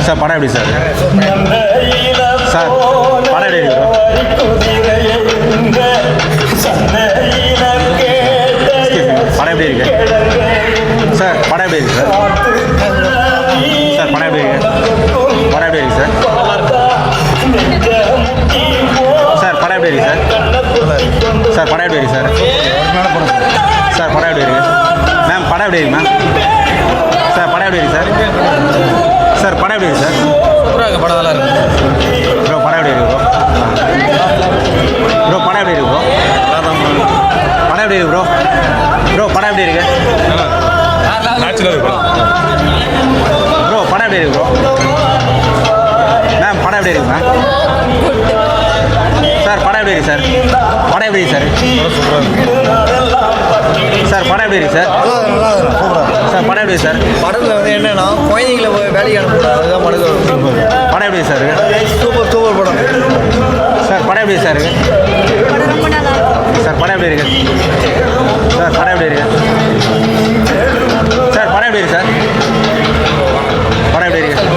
Sir படம் எப்படி sir? Sir படம் எப்படி இருக்கு படம் எப்படி இருக்கு சார்? படம் எப்படி இருக்கு சார்? சார் படம் எப்படி இருக்கு? படம் எப்படி இருக்கு சார்? சார் படம் எப்படி இருக்கு சார்? சார் படம் எப்படி இருக்கு சார்? சார் படம் எப்படி இருக்கு மேம்? படம் எப்படி இருக்கு மேம்? சார் படம் எப்படி இருக்கு சார்? சார் படம் எப்படி இருக்கு சார்? சூப்பராக படம் நல்லா இருக்கு ப்ரோ. படம் எப்படி இருக்கு ப்ரோ? படம் எப்படி இருக்கு ப்ரோ? படம் எப்படி இருக்கு ப்ரோ? படம் எப்படி இருக்கு ப்ரோ? படம் எப்படி இருக்கு ப்ரோ? மேம் படம் எப்படி இருக்கு மேம்? சார் படம் எப்படி இருக்கு சார்? படம் எப்படி இருக்கு சார்? சார் படம் எப்படி இருக்கு சார்? சார் படம் எப்படி சார்? படத்தில் வந்து என்னன்னா குழந்தைங்களை வேலைக்கு அனுப்பக்கூடாது, அதுதான் படம் எப்படி சார்? சூப்பர் படம் சார் படம் எப்படி சார் இருக்கு? சார் படம் எப்படி இருக்கு? சார் படம் எப்படி இருக்கு? சார் படம் எப்படி இருக்கு சார்? படம் எப்படி இருக்கு சார்?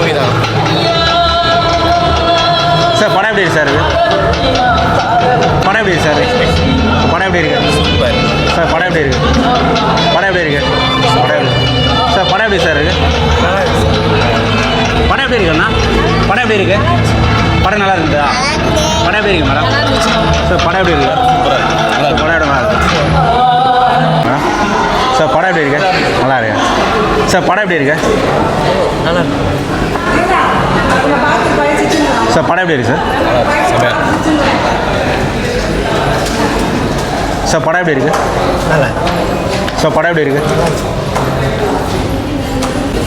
படம் எப்படி இருக்கு சார்? படம் எப்படி இருக்கு சார்? படம் எப்படி இருக்கு சார்? படம் எப்படி இருக்கு? படம் எப்படி இருக்கு? படம் எப்படி சார்? படம் எப்படி சார் இருக்கு? படம் எப்படி இருக்குண்ணா? படம் எப்படி இருக்கு? படம் நல்லா இருக்குதா? படம் எப்படி இருக்கு மேடம்? சார் படம் எப்படி இருக்கு? படம் நல்லா இருக்கு சார். படம் எப்படி இருக்கு? நல்லா இருக்கு சார். படம் எப்படி இருக்கு? நல்லா இருக்கு சார். படம் எப்படி இருக்கு சார்? சார் படம் எப்படி இருக்கு? நல்லா சார் படம் எப்படி இருக்கு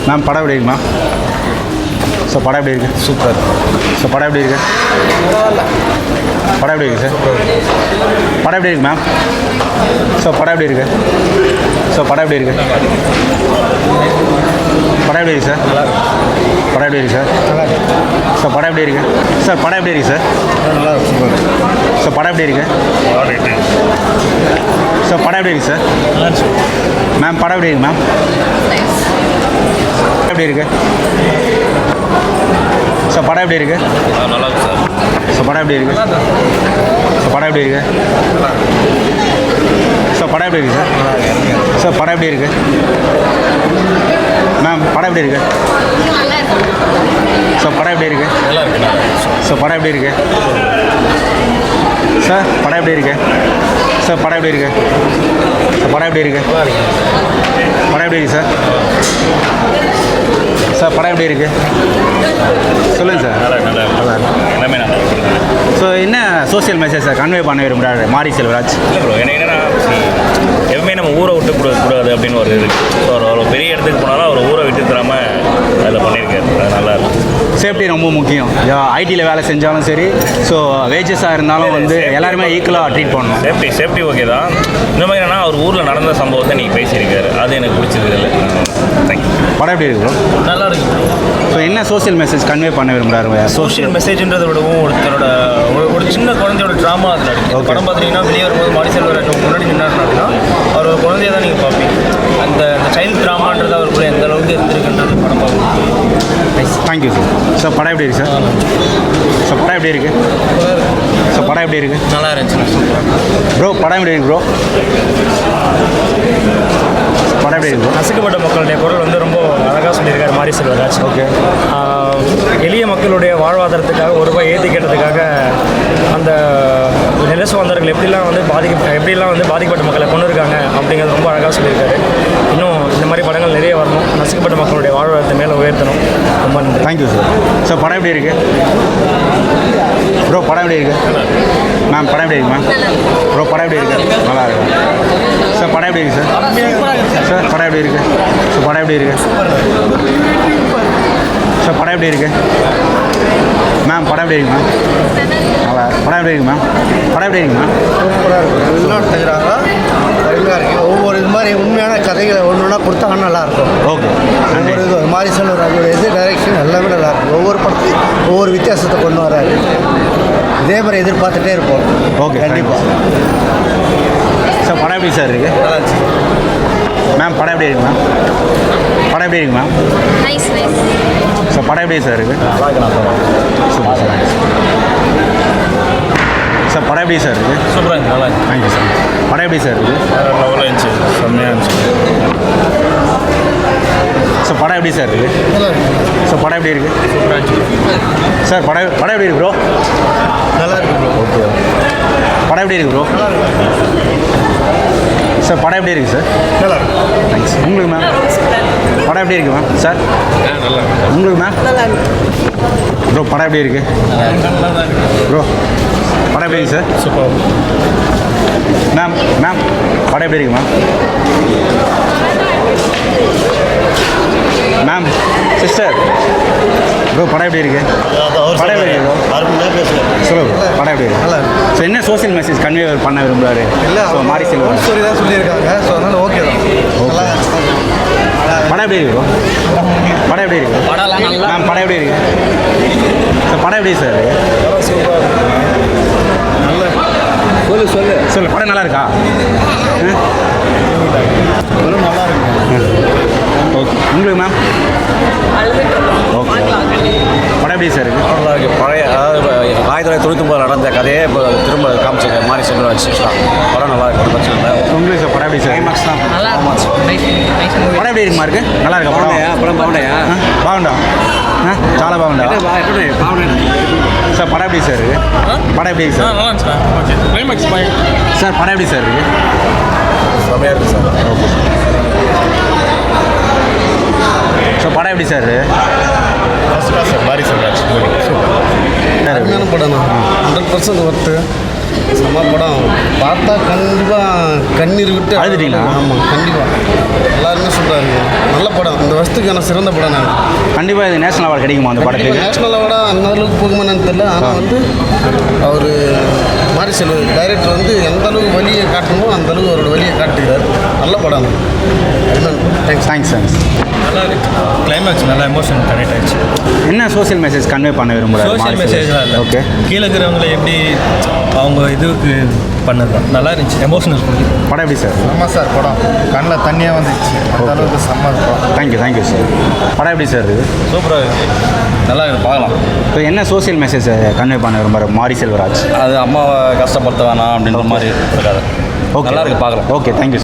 மேம்? படம் எப்படி இருக்கு மேம்? சார் படம் எப்படி இருக்கு? சூப்பர் சார் படம் எப்படி இருக்கு? படம் எப்படி இருக்கு சார்? படம் எப்படி இருக்கு மேம்? சார் படம் எப்படி இருக்கு? சார் படம் எப்படி இருக்கு? படம் எப்படி இருக்கு சார்? படம் எப்படி இருக்கு சார்? சார் படம் எப்படி இருக்கு? சார் படம் எப்படி இருக்கு சார்? நல்லா சூப்பர் சார் படம் எப்படி இருக்கு? சார் படம் எப்படி இருக்கு சார்? மேம் படம் எப்படி இருக்கு மேம்? எப்படி இருக்கு சார்? படம் எப்படி இருக்கு? நல்லா இருக்கு சார் படம் எப்படி இருக்கு? சார் படம் எப்படி இருக்கு? சார் படம் எப்படி இருக்கு சார்? சார் படம் எப்படி இருக்கு மேம்? படம் எப்படி இருக்கு சார்? படம் எப்படி இருக்கு சார்? படம் எப்படி இருக்கு சார்? படம் எப்படி இருக்கு சார்? படம் எப்படி இருக்கு சார்? படம் எப்படி இருக்கு? படம் எப்படி இருக்கு சார்? சார் படம் எப்படி இருக்கு சொல்லுங்கள் சார். நல்லா எல்லாமே நல்லா ஸோ என்ன சோசியல் மெசேஜ் சார் கன்வே பண்ண விரும்புகிறாரு மாரி செல்வராஜ்? இல்லை ப்ரோ, எனக்கு என்னென்னா எப்பவுமே நம்ம ஊரை விட்டு கூடாது அப்படின்னு ஒரு இது. ஸோ ஒரு பெரிய இடத்துக்கு போனாலும் அவர் ஊரை விட்டு தராமல் அதில் பண்ணியிருக்காரு. அது நல்லா இருக்கும். சேஃப்டி ரொம்ப முக்கியம். ஐடியில் வேலை செஞ்சாலும் சரி, ஸோ வேஜஸாக இருந்தாலும் வந்து எல்லாருமே ஈக்குவலாக ட்ரீட் பண்ணணும். சேஃப்டி ஓகே தான். இந்த மாதிரி என்னன்னா அவர் ஊரில் நடந்த சம்பவத்தை நீங்கள் பேசியிருக்காரு, அது எனக்கு பிடிச்சிருக்கு. இல்லை தேங்க்யூ. படம் எப்படி இருக்கு ப்ரோ? நல்லா இருக்கு ஸோ என்ன சோசியல் மெசேஜ் கன்வே பண்ண விரும்புகிறாரு? சோஷியல் மெசேஜ்ன்றதை விடவும் ஒருத்தரோட ஒரு சின்ன குழந்தையோட ட்ராமா அதில் இருக்குது. Okay. படம் பார்த்தீங்கன்னா வெளியே வரும்போது மாரி செல்வராஜ் முன்னாடி நின்னாருன்னா அப்படின்னா அவர் ஒரு குழந்தைய தான் நீங்கள் பார்ப்பீங்க. அந்த சைல்டு ட்ராமான்றது அவருக்குள்ள எந்த அளவுக்கு இருந்திருக்குன்றது படம் பார்க்கணும். Thank you sir. ஸோ படம் எப்படி இருக்கு சார்? ஸோ படம் எப்படி இருக்கு? ஸோ படம் எப்படி இருக்கு? நல்லா இருந்துச்சு ப்ரோ. படம் எப்படி இருக்கு ப்ரோ? படம் எப்படி இருக்கு ப்ரோ? நசுக்கப்பட்ட மக்களுடைய குரல் வந்து ரொம்ப அழகாக சொல்லியிருக்காரு மாரி செல்வராஜ். ஓகே. எளிய மக்களுடைய வாழ்வாதாரத்துக்காக ₹1 ஏற்றி கேட்டதுக்காக அந்த நிலசுவாந்தர்கள் எப்படிலாம் வந்து பாதிக்கப்பட்ட மக்களை கொண்டு இருக்காங்க அப்படிங்கிறது ரொம்ப அழகாக சொல்லியிருக்காரு. இன்னும் இந்த மாதிரி படங்கள் நிறைய வரணும். நசுக்கப்பட்ட மக்களுடைய வாழ்வாதாரத்தை மேலே உயர்த்தணும். ரொம்ப நன்றி. Thank you sir. ஸோ படம் எப்படி இருக்கு ப்ரோ? படம் எப்படி இருக்கு மேம்? படம் எப்படி இருக்கு மேம்? ப்ரோ படம் எப்படி இருக்கு? நல்லா இருக்கு சார். படம் எப்படி இருக்கு சார்? சார் படம் எப்படி இருக்கு? ஸோ படம் எப்படி இருக்கு சார்? படம் எப்படி இருக்கு மேம்? படம் எப்படி இருக்கு மேம்? நல்லா படம் எப்படி இருக்கு மேம்? படம் எப்படி இருக்கு மேம்? சூப்பராக இருக்கும். எல்லாம் எடுத்துக்கிறாங்க, அருமையாக இருக்குது. ஒவ்வொரு இது மாதிரி உண்மையான கதைகளை ஒன்று ஒன்றா கொடுத்தாங்கன்னா நல்லாயிருக்கும். ஓகே. ஒவ்வொரு இது மாரி செல்வராஜோட இது டைரக்ஷன் எல்லாமே நல்லாயிருக்கும். ஒவ்வொரு படத்தையும் ஒவ்வொரு வித்தியாசத்தை கொண்டு வராரு. இதே மாதிரி எதிர்பார்த்துட்டே இருப்போம். ஓகே கண்டிப்பாக. சார் படம் எப்படி சார் இருக்கு மேம்? படம் எப்படி இருக்கு மேம்? படம் எப்படி இருக்கு மேம்? நைஸ். சார் படம் எப்படி சார் இருக்குது நல்லா இருக்கு நான் சூப்பர் சார் சார் படம் எப்படி சார் இருக்குது சூப்பராக இருக்குது நல்லா இருக்கு தேங்க்யூ சார் படம் எப்படி சார் இருக்குது லெவலில் இருந்துச்சு செம்மையாக இருந்துச்சு சார் படம் எப்படி சார் இருக்குது சார் படம் எப்படி இருக்குது சூப்பராக இருந்துச்சு சார் படம் எப்படி இருக்கு ப்ரோ நல்லா இருக்கு ப்ரோ. ஓகே படம் எப்படி இருக்கு ப்ரோ சார் படம் எப்படி இருக்குது சார் நல்லா இருக்கு. தேங்க்ஸ் உங்களுக்கு மேம் படம் எப்படி இருக்கு மேம் சார் நல்லா உங்களுக்கு மேம் ப்ரோ படம் எப்படி இருக்கு ப்ரோ படம் எப்படி இருக்கு சார் சூப்பர் மேம் படம் எப்படி இருக்கு மேம் சிஸ்டர் ப்ரோ படம் எப்படி இருக்கு படம் எப்படி இருக்கு சொல்லு படம் எப்படி இருக்கு நல்லா இருக்கு. ஸோ என்ன சோஷியல் மெசேஜ் கன்வே பண்ண விரும்புகிறாரு இல்லை ஸோ மாரி செல்வம் ஸ்டோரி தான் சொல்லியிருக்காங்க. ஸோ அதனால் ஓகே தான். நல்லா இருக்கு. படம் எப்படி இருக்கு bro? படம் எப்படி இருக்கு மேம் படம் எப்படி இருக்கு சார் படம் எப்படி சார் சொல்லு படம் நல்லா இருக்கா நல்லா இருக்கு. ஓகே உங்களுக்கு மேம் ஓகே படம் எப்படி சார் இருக்கு நல்லா இருக்குது பழைய அதாவது 1999 நடந்த கதையே இப்போ திரும்ப காமிச்சிருக்க மாதிரி செல்வராஜ் படம் நல்லா இருக்கு பிரச்சனை இல்லை உங்களுக்கு சார் படம் எப்படி சார் கிளைமேக்ஸ் தான் படம் எப்படி இருக்குமா இருக்கு நல்லா இருக்கா படம் படம் பாவனையா బాగుందా చాలా బాగుందా சார் படம் எப்படி சார் இருக்கு படம் எப்படி இருக்கு சார் நல்லா இருந்துச்சுண்ணா ஓகே கிளைமேக்ஸ் பாய் சார் படம் எப்படி சார் இருக்கு செம்மையாக இருக்குது சார் ஓகே ஸோ படம் எப்படி சார் இருக்கு ஃபஸ்ட் கிளாஸ் மாரி செல்வராஜ் அருமையான படம் தான். 100% ஒர்த்து. செம்ம படம். பார்த்தா கண்டிப்பாக கண்ணீர் விட்டு அழுதுட்டீங்களா? ஆமாம் கண்டிப்பாக. எல்லாருமே சொல்கிறாங்க நல்ல படம். இந்த வருஷத்துக்கான சிறந்த படம் நான் கண்டிப்பாக இது நேஷனல் அவார்டு கிடைக்குமா அந்த படத்துக்கு நேஷனல் அவார்டா அந்த அளவுக்கு போகுமான்னு தெரியல. ஆனால் வந்து அவர் மாரி செல்வம் டைரக்டர் வந்து எந்த அளவுக்கு வழியை காட்டணுமோ அந்த அளவுக்கு அவரோட வழியை காட்டுகிறார். நல்ல படம் தேங்க்ஸ். தேங்க்ஸ் தேங்க்ஸ் நல்லா இருக்கு கிளைமேக்ஸ் நல்லா எமோஷன் கனெக்ட் ஆயிடுச்சு என்ன சோஷியல் மெசேஜ் கன்வே பண்ண விரும்புகிறாரு சோஷியல் மெசேஜ்லாம் இல்லை ஓகே கீழே இருக்கிறவங்களை எப்படி அவங்க இதுக்கு பண்ணது தான் நல்லா இருந்துச்சு எமோஷனல் படம் எப்படி சார் ஆமாம் சார் படம் கண்ணில் தண்ணியாக வந்துச்சு அந்த அளவுக்கு செம்ம இருக்கும். தேங்க்யூ சார் படம் எப்படி சார் இருக்கு சூப்பராக இருக்கு நல்லா இருக்கு பார்க்கலாம் ஸோ என்ன சோஷியல் மெசேஜ் கன்வே பண்ண விரும்புகிறார் மாரி செல்வராஜ் அது அம்மாவை கஷ்டப்படுத்த வேணாம் அப்படின்ற மாதிரி இருக்காது ஓகே நல்லா இருக்கு பார்க்கலாம் ஓகே தேங்க்யூ